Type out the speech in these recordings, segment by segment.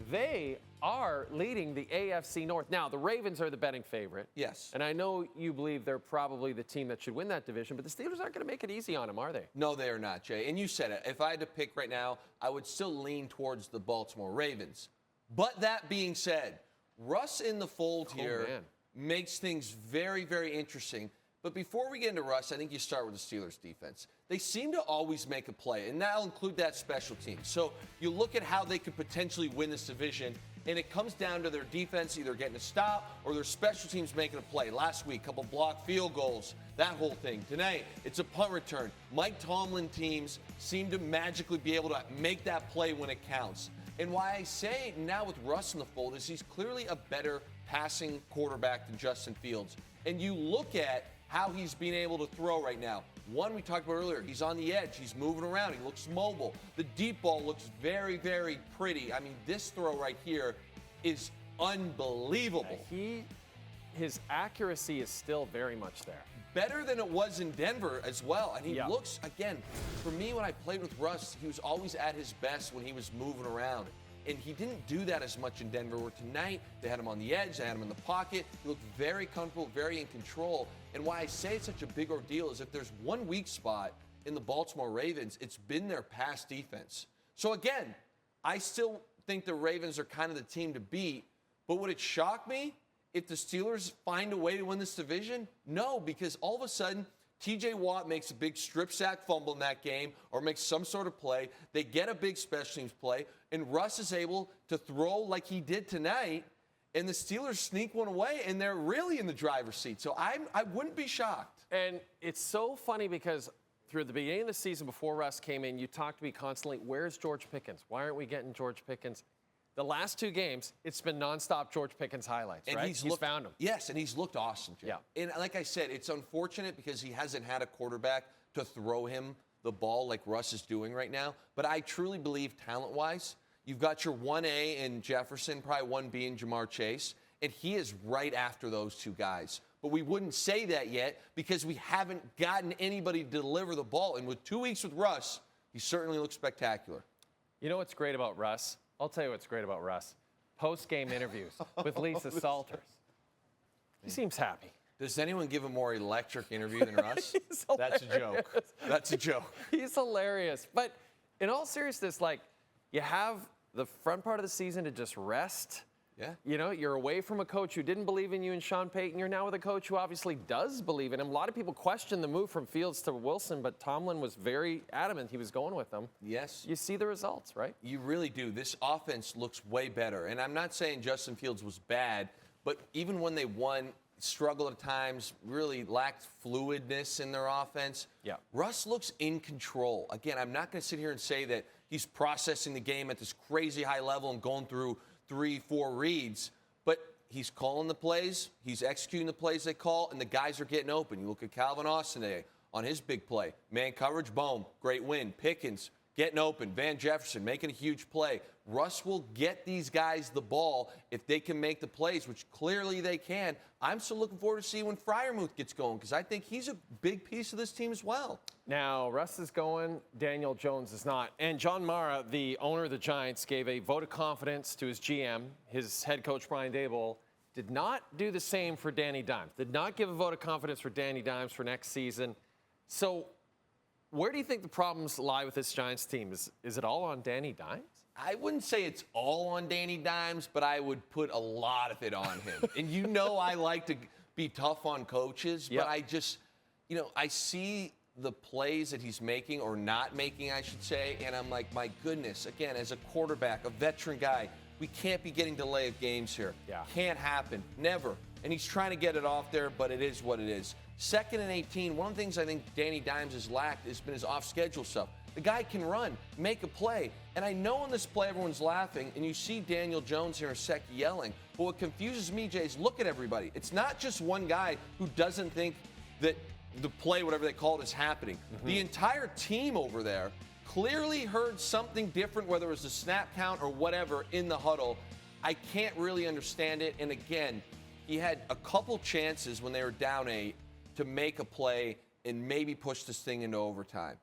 they are leading the AFC North. Now, the Ravens are the betting favorite. Yes. And I know you believe they're probably the team that should win that division, but the Steelers aren't going to make it easy on them, are they? No, they are not, Jay. And you said it. If I had to pick right now, I would still lean towards the Baltimore Ravens. But that being said, Russ in the fold here makes things very, very interesting. But before we get into Russ, I think you start with the Steelers defense. They seem to always make a play, and that'll include that special team. So you look at how they could potentially win this division, and it comes down to their defense either getting a stop or their special teams making a play. Last week, a couple blocked field goals, that whole thing. Tonight, it's a punt return. Mike Tomlin teams seem to magically be able to make that play when it counts. And why I say now with Russ in the fold is he's clearly a better passing quarterback than Justin Fields. And you look at how he's being able to throw right now. One, we talked about earlier, he's on the edge, he's moving around, he looks mobile. The deep ball looks very, very pretty. I mean, this throw right here is unbelievable. His accuracy is still very much there. Better than it was in Denver as well. And he looks, again, for me, when I played with Russ, he was always at his best when he was moving around. And he didn't do that as much in Denver, where tonight they had him on the edge, they had him in the pocket. He looked very comfortable, very in control. And why I say it's such a big ordeal is if there's one weak spot in the Baltimore Ravens, it's been their pass defense. So again, I still think the Ravens are kind of the team to beat. But would it shock me if the Steelers find a way to win this division? No, because all of a sudden, TJ Watt makes a big strip sack fumble in that game or makes some sort of play. They get a big special teams play, and Russ is able to throw like he did tonight, and the Steelers sneak one away, and they're really in the driver's seat. So I wouldn't be shocked. And it's so funny because through the beginning of the season before Russ came in, you talked to me constantly, where's George Pickens? Why aren't we getting George Pickens? The last two games, it's been nonstop George Pickens highlights, and right? He's found him. Yes, and he's looked awesome, Jay. Yeah. And like I said, it's unfortunate because he hasn't had a quarterback to throw him the ball like Russ is doing right now. But I truly believe talent-wise, you've got your 1A in Jefferson, probably 1B in Jamar Chase, and he is right after those two guys. But we wouldn't say that yet because we haven't gotten anybody to deliver the ball. And with 2 weeks with Russ, he certainly looks spectacular. You know what's great about Russ? I'll tell you what's great about Russ. Post-game interviews with Lisa Salters. He seems happy. Does anyone give a more electric interview than Russ? That's a joke. That's a joke. He's hilarious. But in all seriousness, like, you have the front part of the season to just rest. Yeah. You know, you're away from a coach who didn't believe in you and Sean Payton. You're now with a coach who obviously does believe in him. A lot of people question the move from Fields to Wilson, but Tomlin was very adamant he was going with them. Yes. You see the results, right? You really do. This offense looks way better. And I'm not saying Justin Fields was bad, but even when they won, struggled at times, really lacked fluidness in their offense. Yeah. Russ looks in control. Again, I'm not going to sit here and say that he's processing the game at this crazy high level and going through 3-4 reads, but he's calling the plays, he's executing the plays they call, and the guys are getting open. You look at Calvin Austin today on his big play. Man coverage, boom, great win. Pickens getting open. Van Jefferson making a huge play. Russ will get these guys the ball if they can make the plays, which clearly they can. I'm still looking forward to see when Freiermuth gets going because I think he's a big piece of this team as well. Now, Russ is going, Daniel Jones is not. And John Mara, the owner of the Giants, gave a vote of confidence to his GM. His head coach, Brian Daboll, did not do the same for Danny Dimes. Did not give a vote of confidence for Danny Dimes for next season. So where do you think the problems lie with this Giants team? Is it all on Danny Dimes? I wouldn't say it's all on Danny Dimes, but I would put a lot of it on him. And you know I like to be tough on coaches, but I just, I see the plays that he's making or not making, I should say, and I'm like, my goodness, again, as a quarterback, a veteran guy, we can't be getting delay of games here. Yeah. Can't happen. Never. And he's trying to get it off there, but it is what it is. 2nd and 18, one of the things I think Danny Dimes has lacked has been his off-schedule stuff. The guy can run, make a play. And I know on this play everyone's laughing, and you see Daniel Jones here in a sec yelling. But what confuses me, Jay, is look at everybody. It's not just one guy who doesn't think that the play, whatever they call it, is happening. Mm-hmm. The entire team over there clearly heard something different, whether it was a snap count or whatever, in the huddle. I can't really understand it. And again, he had a couple chances when they were down 8 to make a play and maybe push this thing into overtime.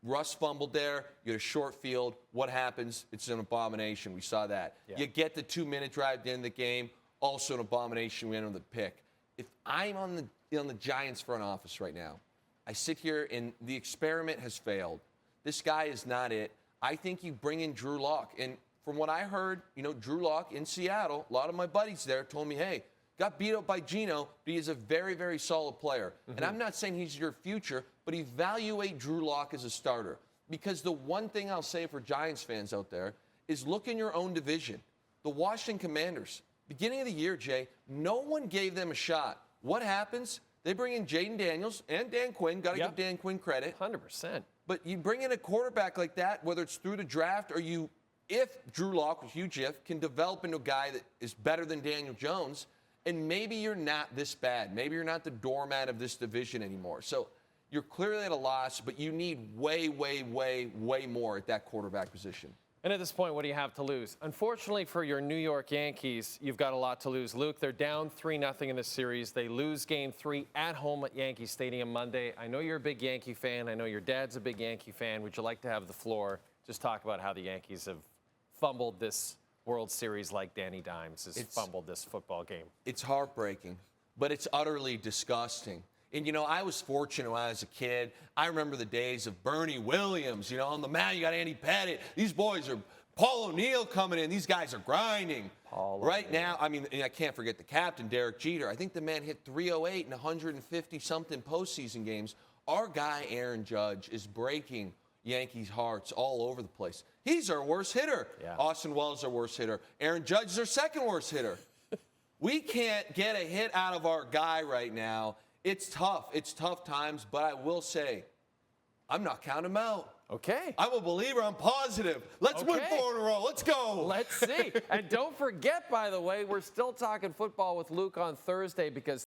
Russ fumbled there. You had a short field. What happens? It's an abomination. We saw that. Yeah. You get the 2-minute drive at the end of the game. Also an abomination. We end with the pick. If I'm on the Giants front office right now, I sit here and the experiment has failed. This guy is not it. I think you bring in Drew Lock. And from what I heard, Drew Lock in Seattle, a lot of my buddies there told me, hey, got beat up by Geno, but he is a very, very solid player. And I'm not saying he's your future, but evaluate Drew Lock as a starter. Because the one thing I'll say for Giants fans out there is look in your own division. The Washington Commanders, beginning of the year, Jay, no one gave them a shot. What happens? They bring in Jaden Daniels and Dan Quinn. Got to give Dan Quinn credit. 100%. But you bring in a quarterback like that, whether it's through the draft or if Drew Lock, a huge if, can develop into a guy that is better than Daniel Jones, and maybe you're not this bad. Maybe you're not the doormat of this division anymore. So you're clearly at a loss, but you need way, way, way, way more at that quarterback position. And at this point, what do you have to lose? Unfortunately for your New York Yankees, you've got a lot to lose. Luke, they're down 3-0 in this series. They lose Game 3 at home at Yankee Stadium Monday. I know you're a big Yankee fan. I know your dad's a big Yankee fan. Would you like to have the floor? Just talk about how the Yankees have fumbled this World Series like Danny Dimes has fumbled this football game. It's heartbreaking, but it's utterly disgusting. And, I was fortunate when I was a kid. I remember the days of Bernie Williams. On the mound, you got Andy Pettit. These boys are Paul O'Neill coming in. These guys are grinding. Right now, and I can't forget the captain, Derek Jeter. I think the man hit 308 in 150-something postseason games. Our guy, Aaron Judge, is breaking Yankees' hearts all over the place. He's our worst hitter. Yeah. Austin Wells is our worst hitter. Aaron Judge is our second worst hitter. We can't get a hit out of our guy right now. It's tough. It's tough times, but I will say, I'm not counting him out. Okay. I'm a believer. I'm positive. Let's win 4 in a row. Let's go. Let's see. And don't forget, by the way, we're still talking football with Luke on Thursday because